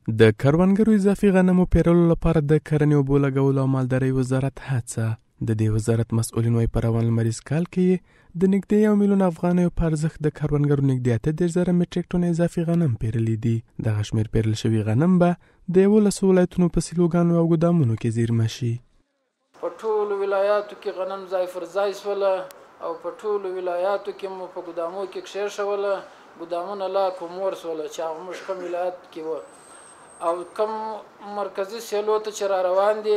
د کروندګرو اضافي غنمو پیرلو لپاره د کرنې اوبو لګولو او مالدارۍ وزارت هڅه. د دې وزارت مسؤلین وايي په روان لمریز کال کې د نږدې 1 میلیون افغانیو په ارزښت د کروندګرو نږدې 8,000 میټریک ټن اضافي غنم پیرلی دي. دغه شمېر پیرل شوي غنم به د 11 ولایتونو په سیلوګانو او ګودامونو کې زیرمه شي. په ټولو ولایاتو کې غنم ځای پر ځای شوله او په ټولو ولایاتو کې مو په ګودامونو کې کښېښوله. ګودامونه لا کومور شوله چې هغه موږ کوم ولایت کې وه او کوم مرکزي سیلو ته چې را روان دي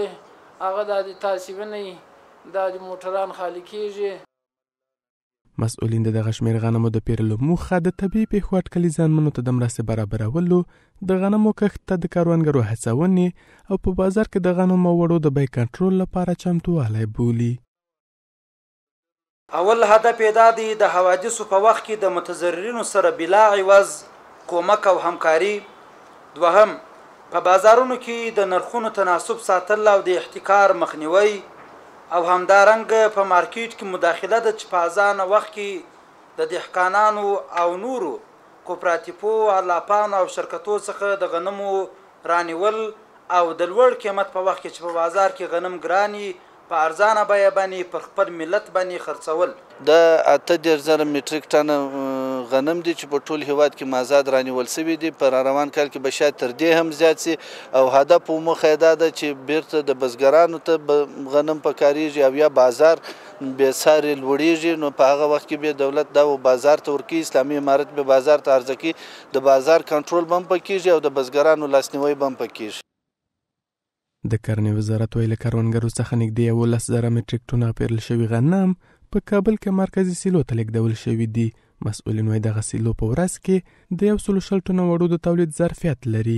هغه د تاسیبه نه دا د موټران خالي کېږي. مسؤلین د دغه شمېر غنمو د پیرلو موخه د طبیعي پیښو اټکلي زیانمنو ته د مرستې برابرولو، د غنمو کښت ته د کروندګرو هڅونې او په بازار کې د غنمو وړو د بیې کنټرول لپاره چمتووالی بولي. اول هدف یې دا دی د حوادثو په وخت کې د متضررینو سره بلا عوض کومک او همکاري. دوهم، په بازارونو کې د نرخونو تناسب ساتل او د احتکار مخنیوي او همدارنګه په مارکیټ کې مداخله د چې په ازانه وخت کې د دهقانانو او نورو کوپراتیفو الاپانو او شرکتو څخه د غنمو رانیول او د لوړ قیمت په وخت کې چې په بازار کې غنم ګراني په ارزانه بیه باندې پر خپل ملت باندې خرڅول. د 8,000 میټریک ټن غنم دي چې په ټول هیواد کې مازاد رانیول شوي دي. په روان کال کې به شاید تر دې هم زیات سي او هدف او موخه دا ده چې بیرته د بزګرانو ته غنم پکاريږي او یا بازار به ساري لوړیږي. نو په هغه وخت کې به دولت دا بازار ته ورکی، اسلامي امارت به بازار ته عرضه کوي، د بازار کنټرول بم پکېږي او د بزګرانو لاسنیوي بم پکېږي. د کرنې وزارت ویل کروندګرو څخه نږدې 11,000 میټریک ټن پیرل شوي غنم په کابل کې مرکزي سیلو ته لیږدول شوي دي. مسؤلین وايي دغه سیلو په ورځ کې د 160 ټن وړو د تولید ظرفیت لري.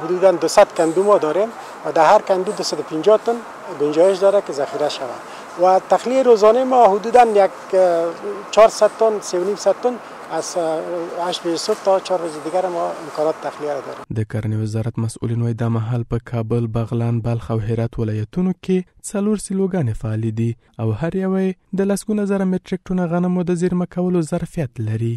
حدوداً 200 کندو ما داریم و در هر کندو 250 تن گنجایش داره که ذخیره شود و تخلیه روزانه ما حدوداً 400 تن 300 تن از 8 صبح تا 4 روز دیگر ما امکانات تخلیه را داریم. د کرنې وزارت مسؤلین وايي دا مهال په کابل، بغلان، بلخ او هرات ولایتونو کې 4 سیلوګانې فعالې دي او هر یو د لسګونه زره میټریک ټن غنمو د زیرمه کولو ظرفیت لري.